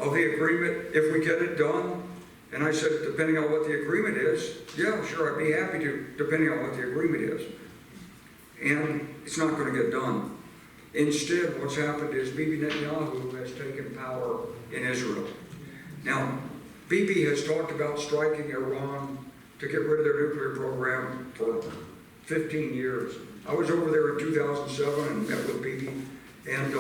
of the agreement if we get it done? And I said, depending on what the agreement is, yeah, sure, I'd be happy to, depending on what the agreement is. And it's not going to get done. Instead, what's happened is Bibi Netanyahu has taken power in Israel. Now, Bibi has talked about striking Iran to get rid of their nuclear program for 15 years. I was over there in 2007 and met with Bibi, and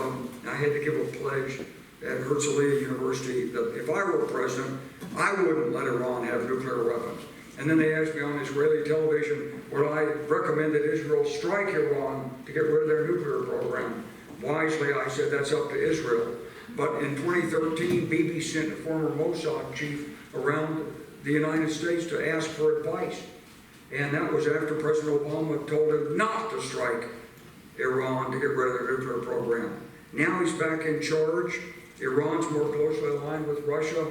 I had to give a pledge at Herzliya University that if I were president, I wouldn't let Iran have nuclear weapons. And then they asked me on Israeli television, would I recommend that Israel strike Iran to get rid of their nuclear program? Wisely, I said that's up to Israel. But in 2013, Bibi sent a former Mossad chief around the United States to ask for advice. And that was after President Obama told him not to strike Iran to get rid of their nuclear program. Now he's back in charge. Iran's more closely aligned with Russia.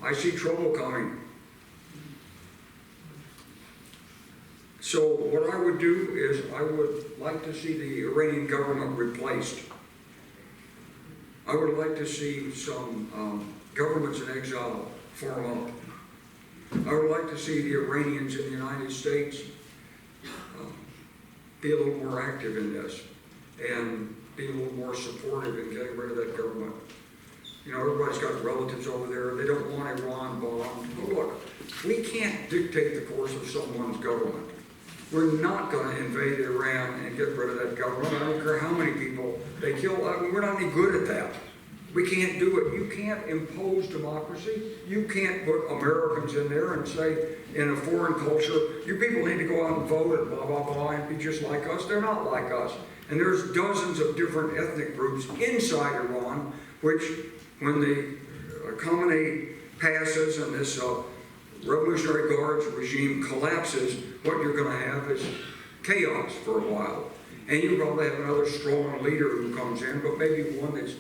I see trouble coming. So what I would do is I would like to see the Iranian government replaced. I would like to see some governments in exile form up. I would like to see the Iranians in the United States be a little more active in this and be a little more supportive in getting rid of that government. You know, everybody's got relatives over there. They don't want Iran bombed. But look, we can't dictate the course of someone's government. We're not going to invade Iran and get rid of that government. I don't care how many people they kill. I mean, we're not any good at that. We can't do it. You can't impose democracy. You can't put Americans in there and say, in a foreign culture, you people need to go out and vote and blah, blah, blah, and be just like us. They're not like us. And there's dozens of different ethnic groups inside Iran, which, when the Khamenei passes and this Revolutionary Guards regime collapses, what you're going to have is chaos for a while. And you probably have another strong leader who comes in, but maybe one that's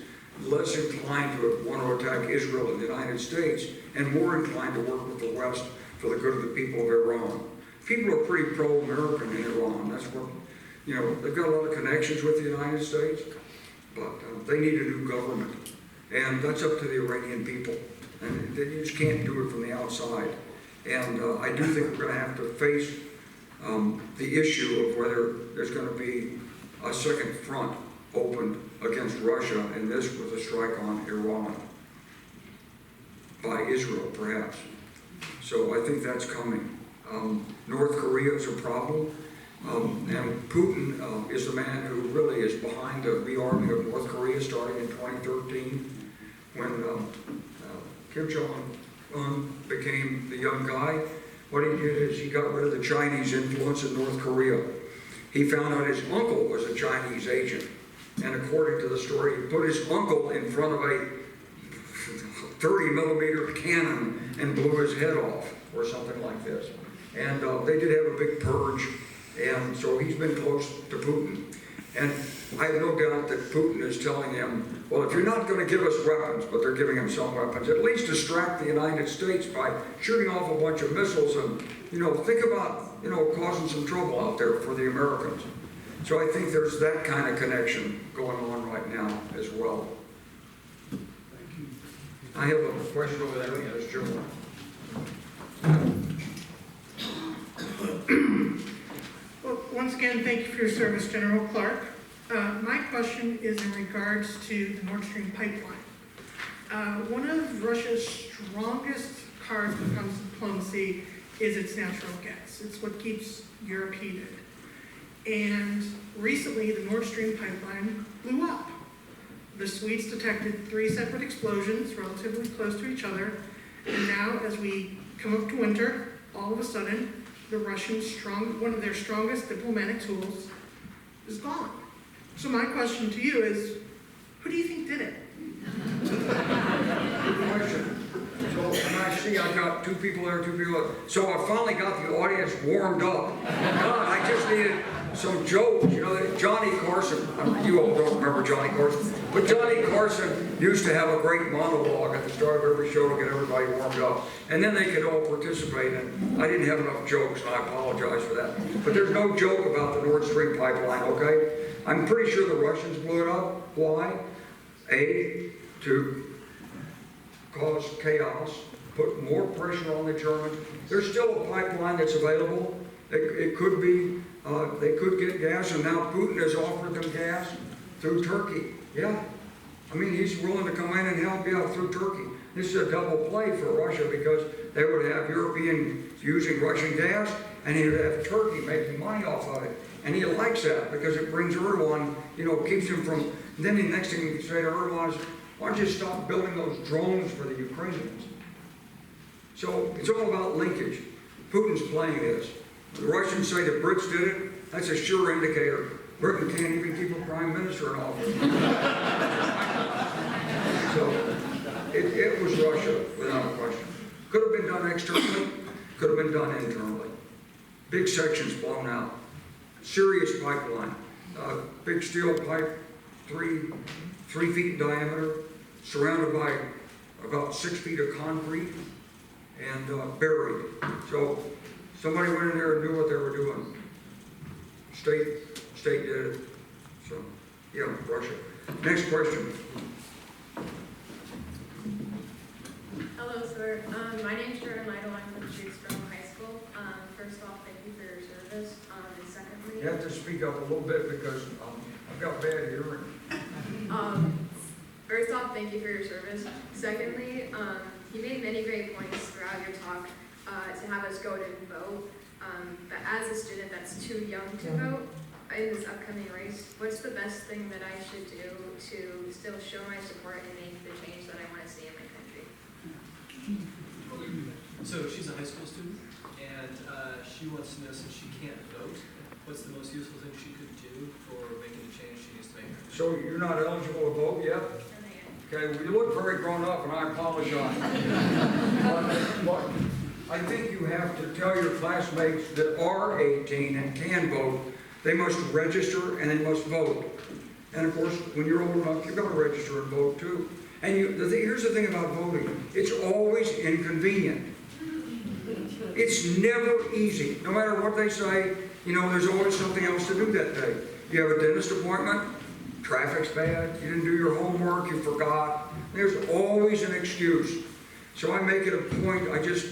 less inclined to want to attack Israel and the United States and more inclined to work with the West for the good of the people of Iran. People are pretty pro-American in Iran. That's what, you know, they've got a lot of connections with the United States, but they need a new government. And that's up to the Iranian people. And they just can't do it from the outside. And I do think we're going to have to face the issue of whether there's going to be a second front opened against Russia, and this was a strike on Iran by Israel, perhaps. So I think that's coming. North Korea is a problem, and Putin is the man who really is behind the rearming of North Korea starting in 2013 when Kim Jong-un became the young guy. What he did is he got rid of the Chinese influence in North Korea. He found out his uncle was a Chinese agent. And according to the story, he put his uncle in front of a 30-millimeter cannon and blew his head off, or something like this. And they did have a big purge, and so he's been close to Putin. And I have no doubt that Putin is telling him, well, if you're not going to give us weapons, but they're giving him some weapons, at least distract the United States by shooting off a bunch of missiles and, you know, think about, you know, causing some trouble out there for the Americans. So I think there's that kind of connection going on right now as well. Thank you. I have a question over there. Yes, Joe. Well, once again, thank you for your service, General Clark. My question is in regards to the Nord Stream pipeline. One of Russia's strongest cards when it comes to diplomacy is its natural gas. It's what keeps Europe heated. And recently, the Nord Stream pipeline blew up. The Swedes detected 3 separate explosions relatively close to each other. And now, as we come up to winter, all of a sudden, the Russians' one of their strongest diplomatic tools is gone. So my question to you is, who do you think did it? Good question. So, and I see I got 2 people there, 2 people there. So I finally got the audience warmed up. God, I just needed some jokes. You know, Johnny Carson, you all don't remember Johnny Carson, but Johnny Carson used to have a great monologue at the start of every show to get everybody warmed up. And then they could all participate, and I didn't have enough jokes, and I apologize for that. But there's no joke about the Nord Stream pipeline, okay? I'm pretty sure the Russians blew it up. Why? A, to cause chaos, put more pressure on the Germans. There's still a pipeline that's available. It could be, they could get gas, and now Putin has offered them gas through Turkey. Yeah. I mean, he's willing to come in and help you out through Turkey. This is a double play for Russia because they would have Europeans using Russian gas, and he would have Turkey making money off of it. And he likes that because it brings Erdogan, keeps him from, then the next thing you can say to Erdogan is, why don't you stop building those drones for the Ukrainians? So it's all about linkage. Putin's playing this. The Russians say the Brits did it. That's a sure indicator. Britain can't even keep a prime minister in office. So it was Russia, without question. Could have been done externally, could have been done internally. Big sections blown out. Serious pipeline. Big steel pipe, three feet in diameter, surrounded by about 6 feet of concrete, and buried. So somebody went in there and knew what they were doing. State did it. So, yeah, Russia. Next question. Hello, sir. My name's Jordan Lytle. I'm from Streetsboro High School. First off, thank you for your service. And secondly, You have to speak up a little bit because I've got bad hearing. first off, thank you for your service. Secondly, you made many great points throughout your talk to have us go to vote. But as a student that's too young to vote in this upcoming race, what's the best thing that I should do to still show my support and make the change that I want to see in my country? So she's a high school student, and she wants to know, since she can't vote, what's the most useful thing she could do for making the change she needs to make? So you're not eligible to vote yet? Okay, well, you look very grown up, and I apologize. but I think you have to tell your classmates that are 18 and can vote, they must register and they must vote. And of course, when you're old enough, you've got to register and vote too. And here's the thing about voting. It's always inconvenient. It's never easy. No matter what they say, there's always something else to do that day. You have a dentist appointment, traffic's bad, you didn't do your homework, you forgot. There's always an excuse. So I make it a point, I just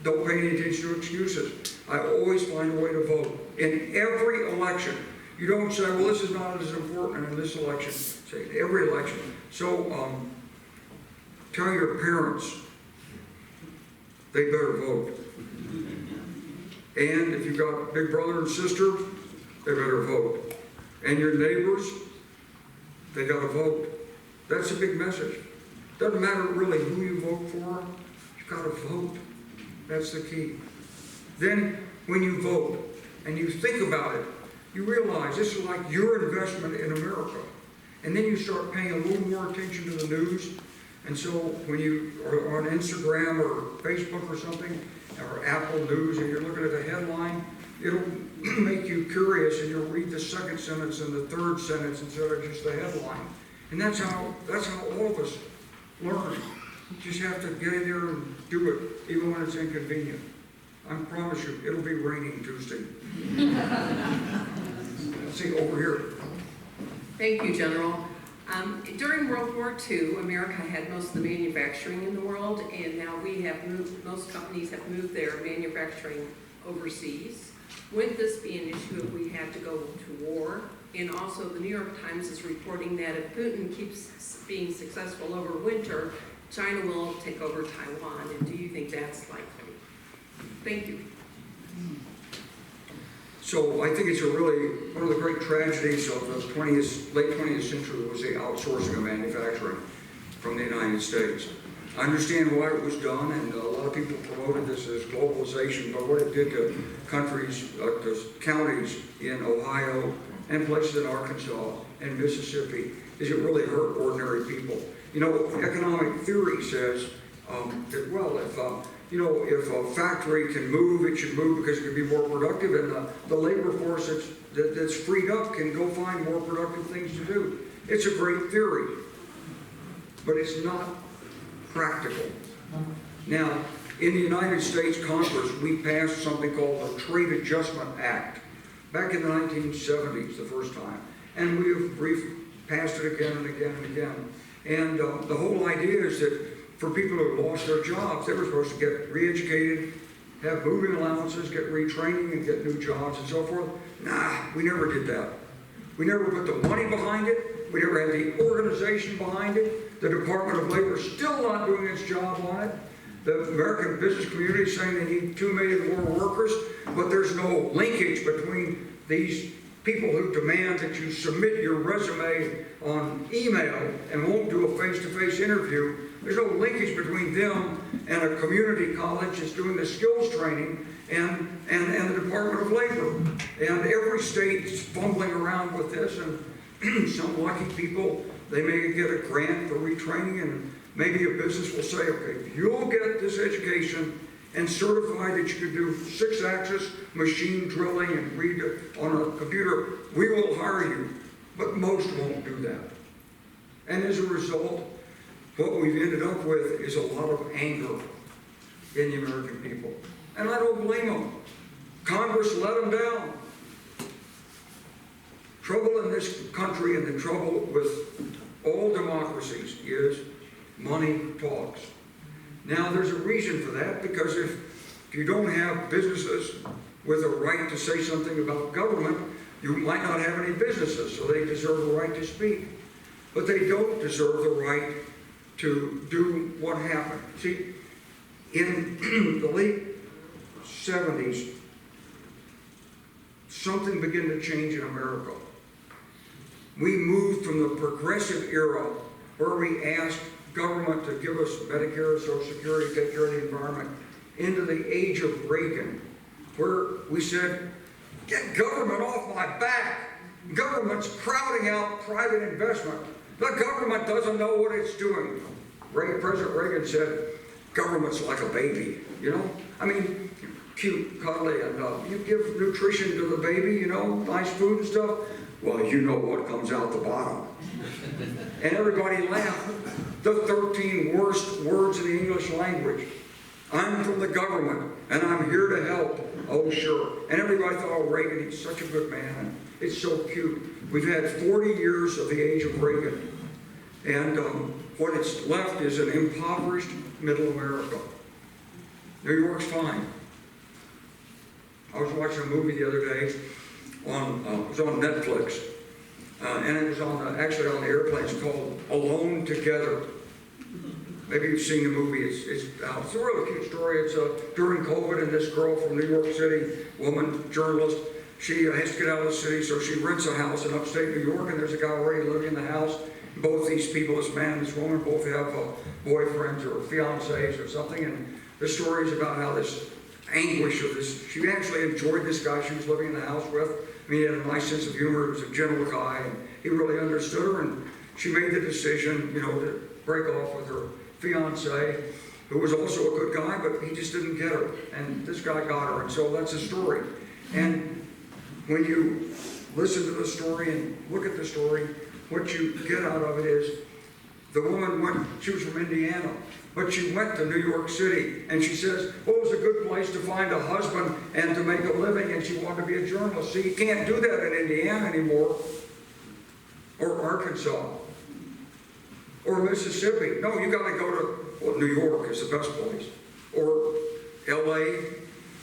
don't pay any attention to excuses. I always find a way to vote. In every election. You don't say, well, this is not as important in this election. Say, in every election. So, tell your parents they better vote. And if you've got big brother and sister, they better vote. And your neighbors, they got to vote. That's a big message. Doesn't matter really who you vote for, you've got to vote. That's the key. Then, when you vote and you think about it, you realize this is like your investment in America. And then you start paying a little more attention to the news. And so when you are on Instagram or Facebook or something, or Apple News, and you're looking at the headline, it'll make you curious, and you'll read the second sentence and the third sentence instead of just the headline. And that's how all of us learn. You just have to get in there and do it, even when it's inconvenient. I promise you, it'll be raining Tuesday. See, over here. Thank you, General. During World War II, America had most of the manufacturing in the world, and now most companies have moved their manufacturing overseas. Would this be an issue if we had to go to war? And also, the New York Times is reporting that if Putin keeps being successful over winter, China will take over Taiwan. And do you think that's likely? Thank you. So I think it's one of the great tragedies of the late 20th century was the outsourcing of manufacturing from the United States. I understand why it was done, and a lot of people promoted this as globalization, but what it did to countries, to counties in Ohio and places in Arkansas and Mississippi is it really hurt ordinary people. Economic theory says that, well, if a factory can move, it should move because it can be more productive, and the labor force that's freed up can go find more productive things to do. It's a great theory, but it's not practical. Now, in the United States Congress, we passed something called the Trade Adjustment Act back in the 1970s, the first time, and we have passed it again and again and again. And the whole idea is that for people who lost their jobs. They were supposed to get re-educated, have moving allowances, get retraining and get new jobs and so forth. Nah, we never did that. We never put the money behind it. We never had the organization behind it. The Department of Labor is still not doing its job on it. The American business community is saying they need 2 million more workers, but there's no linkage between these people who demand that you submit your resume on email and won't do a face-to-face interview. There's no linkage between them and a community college that's doing the skills training and the Department of Labor. And every state's fumbling around with this, and some lucky people, they may get a grant for retraining, and maybe a business will say, okay, if you'll get this education and certify that you can do 6-axis machine drilling and read it on a computer, we will hire you. But most won't do that. And as a result, what we've ended up with is a lot of anger in the American people. And I don't blame them. Congress let them down. Trouble in this country, and the trouble with all democracies, is money talks. Now, there's a reason for that, because if you don't have businesses with a right to say something about government, you might not have any businesses, so they deserve the right to speak. But they don't deserve the right to do what happened. See, in the late 70s, something began to change in America. We moved from the progressive era, where we asked government to give us Medicare, Social Security, take care of the environment, into the age of Reagan, where we said, get government off my back. Government's crowding out private investment. The government doesn't know what it's doing. President Reagan said, government's like a baby, you know? I mean, cute, cuddly, and you give nutrition to the baby, you know, nice food and stuff. Well, you know what comes out the bottom. And everybody laughed. The 13 worst words in the English language. I'm from the government, and I'm here to help. Oh, sure. And everybody thought, oh, Reagan, he's such a good man. And it's so cute. We've had 40 years of the age of Reagan. And what it's left is an impoverished middle America. New York's fine. I was watching a movie the other day it was on Netflix. And it was actually on the airplane. It's called Alone Together. Maybe you've seen the movie. It's a really cute story. It's during COVID, and this girl from New York City, woman, journalist, she has to get out of the city, so she rents a house in upstate New York, and there's a guy already living in the house. Both these people, this man and this woman, both have boyfriends or fiancés or something, and the story is about how this anguish of this, she actually enjoyed this guy she was living in the house with. I mean, he had a nice sense of humor. He was a gentle guy, and he really understood her, and she made the decision, you know, to break off with her fiancé, who was also a good guy, but he just didn't get her, and this guy got her, and so that's the story. And when you listen to the story and look at the story, what you get out of it is the woman she was from Indiana, but she went to New York City, and she says, well, it was a good place to find a husband and to make a living, and she wanted to be a journalist. See, you can't do that in Indiana anymore, or Arkansas, or Mississippi. No, you got to go to, well, New York is the best place, or LA,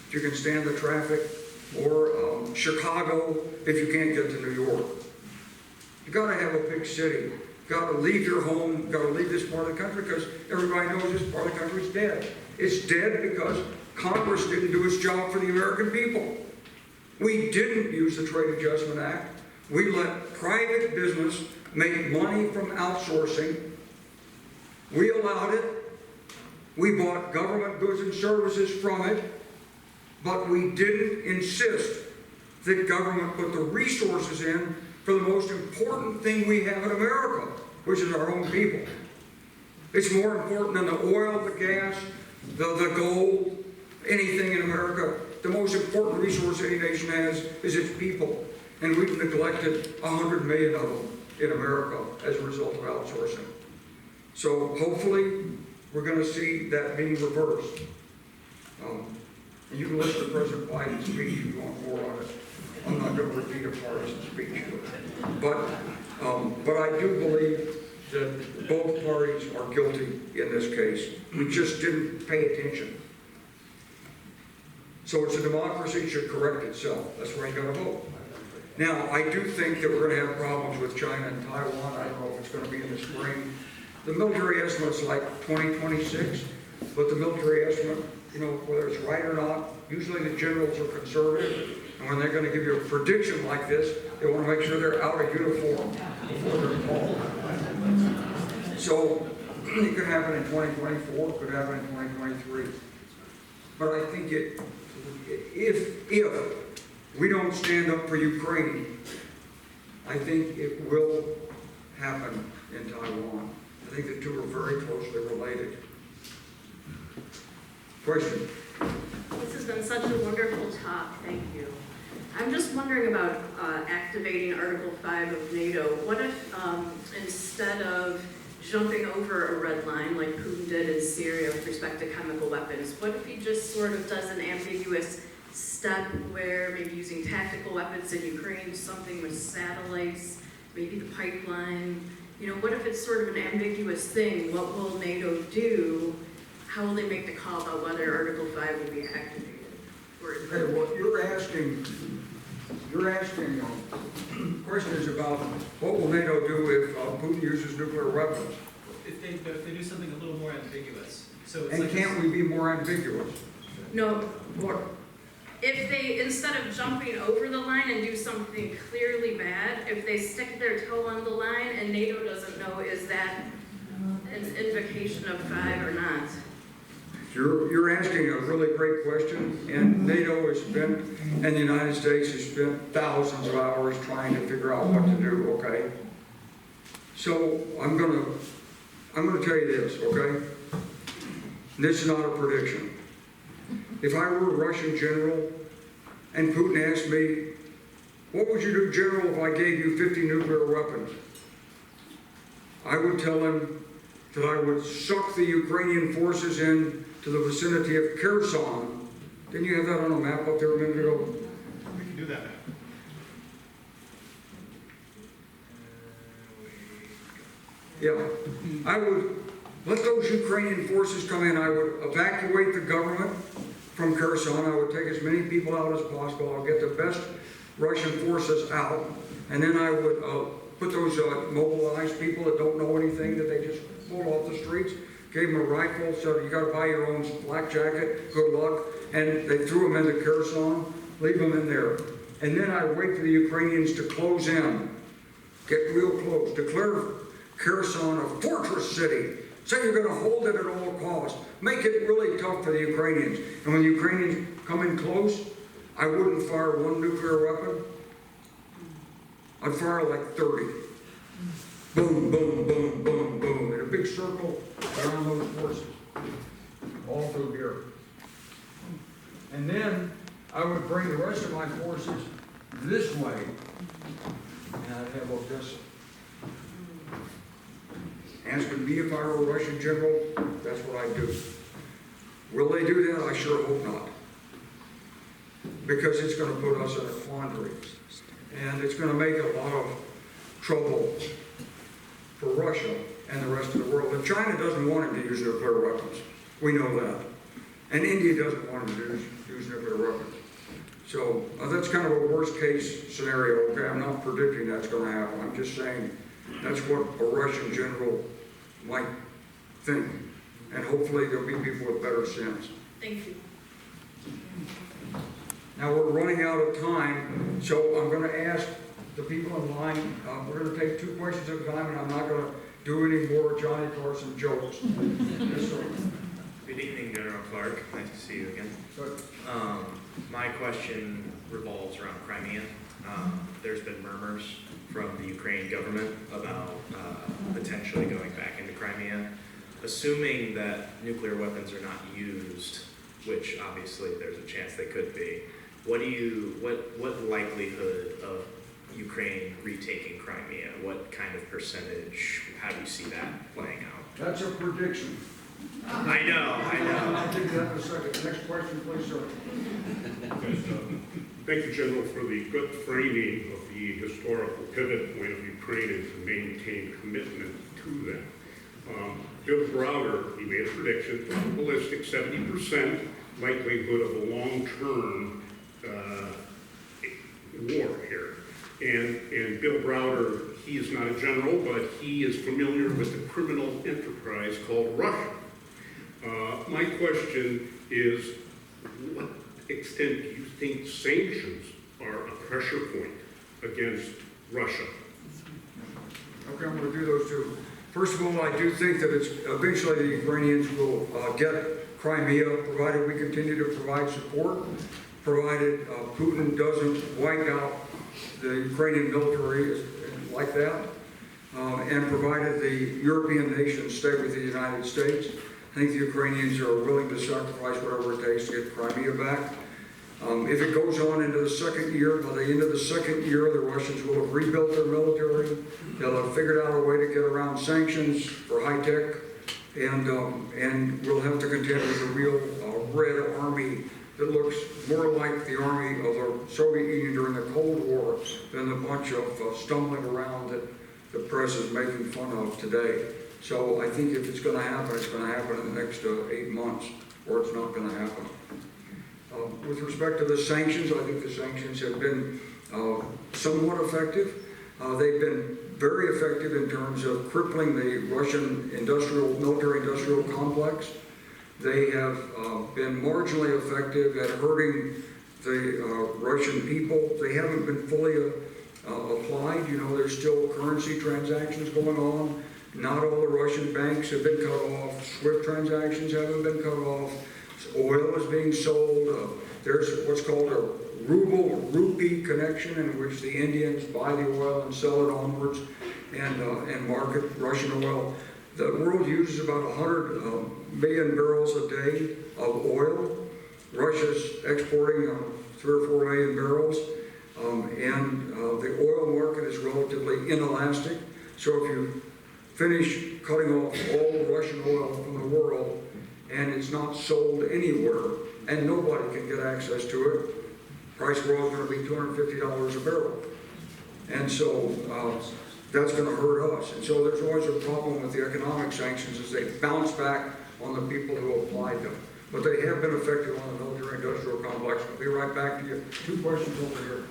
if you can stand the traffic, or Chicago, if you can't get to New York. You got to have a big city. You got to leave your home. You got to leave this part of the country, because everybody knows this part of the country is dead. It's dead because Congress didn't do its job for the American people. We didn't use the Trade Adjustment Act. We let private business make money from outsourcing. We allowed it. We bought government goods and services from it, but we didn't insist that government put the resources in for the most important thing we have in America, which is our own people. It's more important than the oil, the gas, the gold, anything in America. The most important resource any nation has is its people. And we've neglected 100 million of them in America as a result of outsourcing. So hopefully we're going to see that being reversed. And you can listen to President Biden's speech if you want more on it. I'm not going to repeat a partisan speech. But I do believe that both parties are guilty in this case. We just didn't pay attention. So it's a democracy, it should correct itself. That's why you gotta vote. Now, I do think that we're gonna have problems with China and Taiwan. I don't know if it's gonna be in the spring. The military estimate's like 2026, but the military estimate, you know, whether it's right or not, usually the generals are conservative, and when they're gonna give you a prediction like this, they wanna make sure they're out of uniform before they're called. So, it could happen in 2024, it could happen in 2023. But I think if we don't stand up for Ukraine, I think it will happen in Taiwan. I think the two are very closely related. Question? This has been such a wonderful talk, thank you. I'm just wondering about activating Article 5 of NATO. What if instead of jumping over a red line like Putin did in Syria with respect to chemical weapons, what if he just sort of does an ambiguous step where maybe using tactical weapons in Ukraine, something with satellites, maybe the pipeline, you know, what if it's sort of an ambiguous thing? What will NATO do? How will they make the call about whether Article 5 will be activated? Okay, well, you're asking questions about what will NATO do if Putin uses nuclear weapons? If they do something a little more ambiguous, so it's And like. can't we be more ambiguous? No, more. If they, instead of jumping over the line and do something clearly bad, if they stick their toe on the line and NATO doesn't know, is that an invocation of 5 or not? You're asking a really great question, and NATO has spent, and the United States has spent thousands of hours trying to figure out what to do, okay? So I'm gonna tell you this, okay? This is not a prediction. If I were a Russian general and Putin asked me, what would you do, General, if I gave you 50 nuclear weapons? I would tell him that I would suck the Ukrainian forces in to the vicinity of Kherson. Didn't you have that on a map up there a minute ago? We can do that now. Yeah. I would let those Ukrainian forces come in. I would evacuate the government from Kherson. I would take as many people out as possible. I'll get the best Russian forces out. And then I would put those mobilized people that don't know anything, that they just pull off the streets, gave them a rifle, so you got to buy your own flak jacket, good luck. And they threw them into Kherson, leave them in there. And then I wait for the Ukrainians to close in, get real close, declare Kherson a fortress city. Say you're going to hold it at all costs. Make it really tough for the Ukrainians. And when the Ukrainians come in close, I wouldn't fire one nuclear weapon. I'd fire like 30. Boom, boom, boom, boom, boom, in a big circle around those forces, all through here. And then I would bring the rest of my forces this way, and I'd have Odessa. Asking me if I were a Russian general, that's what I'd do. Will they do that? I sure hope not. Because it's going to put us in a quandary. And it's going to make a lot of trouble for Russia and the rest of the world. And China doesn't want him to use nuclear weapons. We know that. And India doesn't want him to use nuclear weapons. So that's kind of a worst case scenario. Okay, I'm not predicting that's going to happen. I'm just saying that's what a Russian general might think. And hopefully there'll be people with better sense. Thank you. Now we're running out of time, so I'm going to ask the people in line, we're going to take 2 questions at a time, and I'm not going to do any more Johnny Carson jokes. Yes, sir. Good evening, General Clark. Nice to see you again. Good. My question revolves around Crimea. There's been murmurs from the Ukrainian government about potentially going back into Crimea. Assuming that nuclear weapons are not used, which obviously there's a chance they could be, what likelihood of Ukraine retaking Crimea? What kind of percentage? How do you see that playing out? That's a prediction. I know. I'll give you that in a second. Next question, please, sir. Yes, thank you, General, for the good framing of the historical pivot point of Ukraine and to maintain commitment to them. Bill Browder, he made a prediction, probabilistic 70% likelihood of a long-term war here. And Bill Browder, he is not a general, but he is familiar with the criminal enterprise called Russia. My question is, what extent do you think sanctions are a pressure point against Russia? Okay, I'm going to do those two. First of all, I do think that it's eventually the Ukrainians will get Crimea, provided we continue to provide support, provided Putin doesn't wipe out the Ukrainian military like that, and provided the European nations stay with the United States. I think the Ukrainians are willing to sacrifice whatever it takes to get Crimea back. If it goes on into the second year, by the end of the second year, the Russians will have rebuilt their military. They'll have figured out a way to get around sanctions for high tech, and we'll have to contend with a real red army that looks more like the army of the Soviet Union during the Cold War than the bunch of stumbling around that the press is making fun of today. So I think if it's going to happen, it's going to happen in the next 8 months, or it's not going to happen. With respect to the sanctions, I think the sanctions have been somewhat effective. They've been very effective in terms of crippling the Russian military-industrial complex. They have been marginally effective at hurting the Russian people. They haven't been fully applied. You know, there's still currency transactions going on. Not all the Russian banks have been cut off. SWIFT transactions haven't been cut off. Oil is being sold. There's what's called a ruble-rupee connection in which the Indians buy the oil and sell it onwards and market Russian oil. The world uses about 100 million barrels a day of oil. Russia's exporting 3 or 4 million barrels. And the oil market is relatively inelastic. So if you finish cutting off all Russian oil from the world and it's not sold anywhere and nobody can get access to it, price of oil is going to be $250 a barrel. And so that's going to hurt us. And so there's always a problem with the economic sanctions as they bounce back on the people who applied them. But they have been effective on the military-industrial complex. I'll be right back to you. 2 questions over here.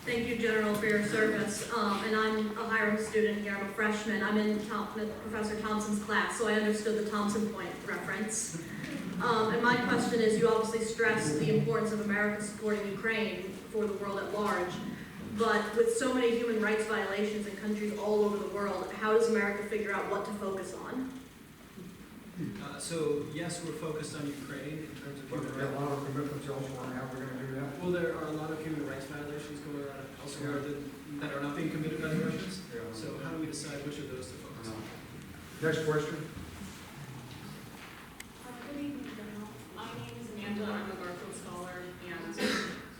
Thank you, General, for your service. And I'm a Hiram student here. I'm a freshman. I'm in Professor Thompson's class, so I understood the Thompson Point reference. And my question is, you obviously stressed the importance of America supporting Ukraine for the world at large. But with so many human rights violations in countries all over the world, how does America figure out what to focus on? So yes, we're focused on Ukraine in terms of But human there are a rights. lot of commitments elsewhere, and how we're going to do that? Well, there are a lot of human rights violations going on elsewhere that are not being committed by the Russians. Yeah. So how do we decide which of those to focus on? Next question. Good evening, General. My name is Amanda. I'm a Garfield scholar, and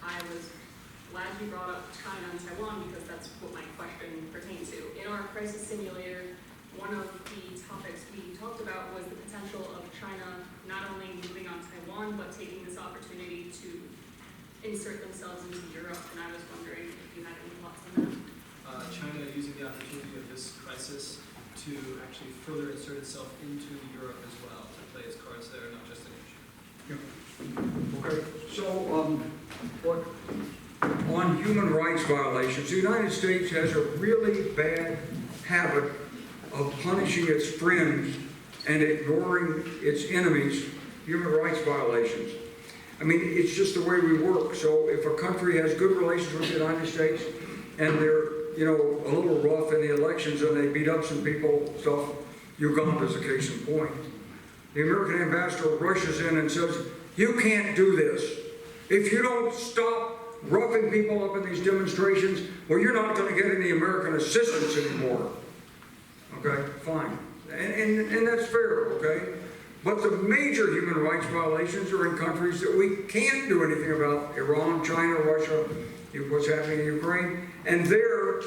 I was glad you brought up China and Taiwan because that's what my question pertains to. In our crisis simulator, one of the topics we talked about was the potential of China not only moving on Taiwan, but taking this opportunity to insert themselves into Europe, and I was wondering if you had any thoughts on that. China using the opportunity of this crisis to actually further insert itself into Europe as well, to play its cards there, not just in Asia. Okay, so on human rights violations, the United States has a really bad habit of punishing its friends and ignoring its enemies' human rights violations. I mean, it's just the way we work. So if a country has good relations with the United States and they're, you know, a little rough in the elections and they beat up some people, stuff, Uganda's a case in point. The American ambassador rushes in and says, "You can't do this. If you don't stop roughing people up in these demonstrations, well, you're not going to get any American assistance anymore." Okay, fine. And that's fair, okay? But the major human rights violations are in countries that we can't do anything about: Iran, China, Russia, what's happening in Ukraine. And there,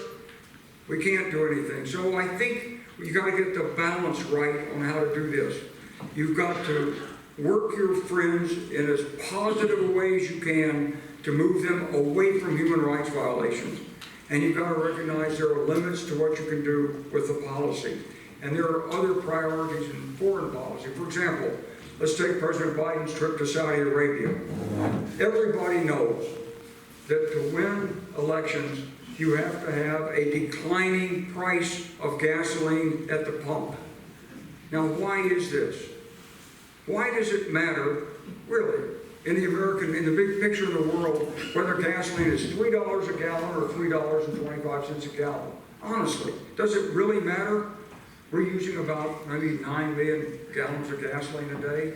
we can't do anything. So I think You gotta get the balance right on how to do this. You've got to work your friends in as positive a way as you can to move them away from human rights violations. And you've got to recognize there are limits to what you can do with the policy. And there are other priorities in foreign policy. For example, let's take President Biden's trip to Saudi Arabia. Everybody knows that to win elections, you have to have a declining price of gasoline at the pump. Now, why is this? Why does it matter, really, in the big picture of the world, whether gasoline is $3 a gallon or $3.25 a gallon? Honestly, does it really matter? We're using about maybe 9 million gallons of gasoline a day,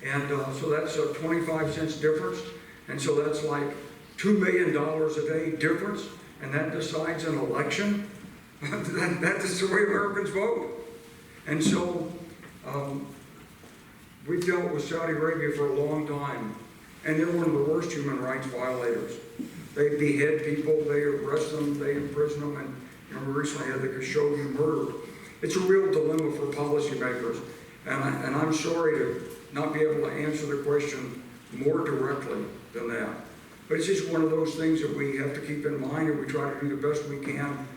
and so that's a 25 cents difference, and so that's like $2 million a day difference, and that decides an election. That's the way Americans vote. And so we've dealt with Saudi Arabia for a long time, and they're one of the worst human rights violators. They behead people, they arrest them, they imprison them, and we recently had the Khashoggi murder. It's a real dilemma for policymakers, and I'm sorry to not be able to answer the question more directly than that. But it's just one of those things that we have to keep in mind, and we try to do the best we can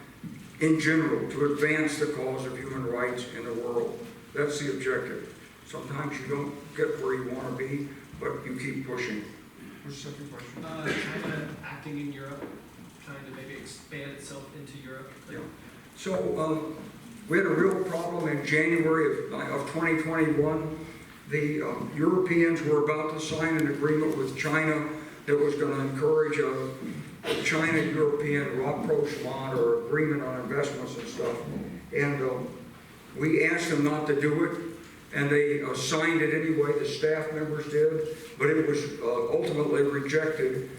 in general to advance the cause of human rights in the world. That's the objective. Sometimes you don't get where you want to be, but you keep pushing. What's the second question? China acting in Europe, trying to maybe expand itself into Europe. Yeah. So we had a real problem in January of 2021. The Europeans were about to sign an agreement with China that was going to encourage a China-European rapprochement or agreement on investments and stuff. And we asked them not to do it, and they signed it anyway, the staff members did, but it was ultimately rejected.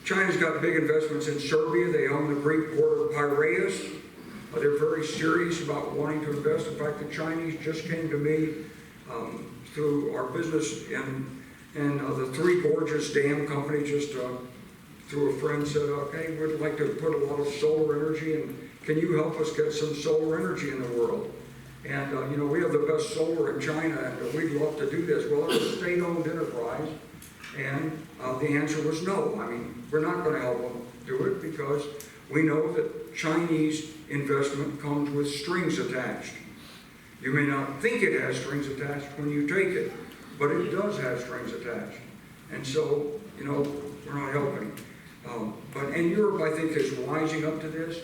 China's got big investments in Serbia. They own the Greek port of Piraeus. They're very serious about wanting to invest. In fact, the Chinese just came to me through our business and the Three Gorges Dam Company just through a friend said, okay, we'd like to put a lot of solar energy, and can you help us get some solar energy in the world? And you know, we have the best solar in China, and we'd love to do this. Well, it's a state-owned enterprise, and the answer was no. I mean, we're not going to help them do it because we know that Chinese investment comes with strings attached. You may not think it has strings attached when you take it, but it does have strings attached. And so, you know, we're not helping. And Europe, I think, is rising up to this,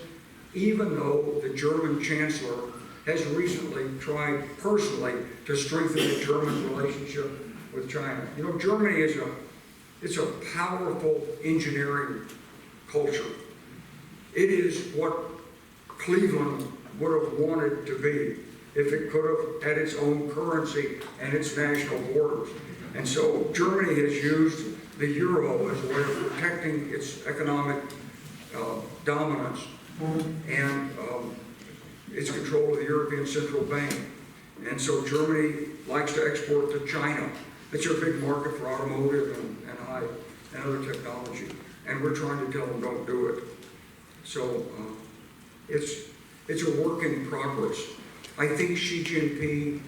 even though the German Chancellor has recently tried personally to strengthen the German relationship with China. You know, Germany it's a powerful engineering culture. It is what Cleveland would have wanted to be if it could have had its own currency and its national borders. And so Germany has used the euro as a way of protecting its economic dominance and its control of the European Central Bank. And so Germany likes to export to China. It's a big market for automotive and other technology. And we're trying to tell them don't do it. So it's a work in progress. I think Xi Jinping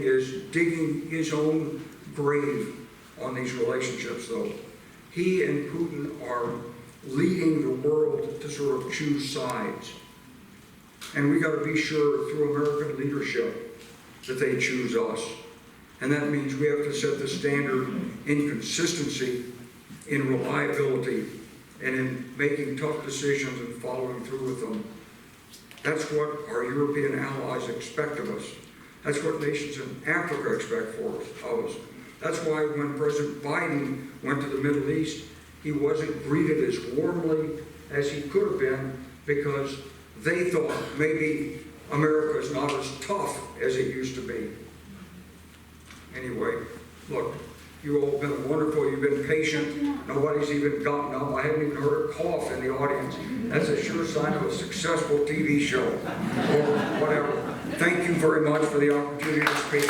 is digging his own grave on these relationships, though. He and Putin are leading the world to sort of choose sides. And we got to be sure through American leadership that they choose us. And that means we have to set the standard in consistency, in reliability, and in making tough decisions and following through with them. That's what our European allies expect of us. That's what nations in Africa expect of us. That's why when President Biden went to the Middle East, he wasn't greeted as warmly as he could have been because they thought maybe America is not as tough as it used to be. Anyway, look, you all have been wonderful. You've been patient. Nobody's even gotten up. I haven't even heard a cough in the audience. That's a sure sign of a successful TV show or whatever. Thank you very much for the opportunity to speak.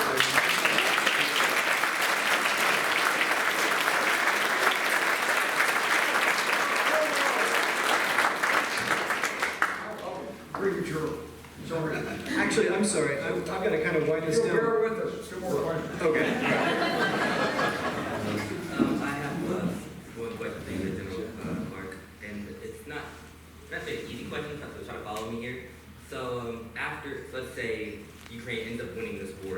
Premature. So I've got to kind of wind this You'll down. bear with us, two more questions. Okay. I have one question for you, General Clark, and it's not an easy question, so try to follow me here. So after, let's say Ukraine ends up winning this war,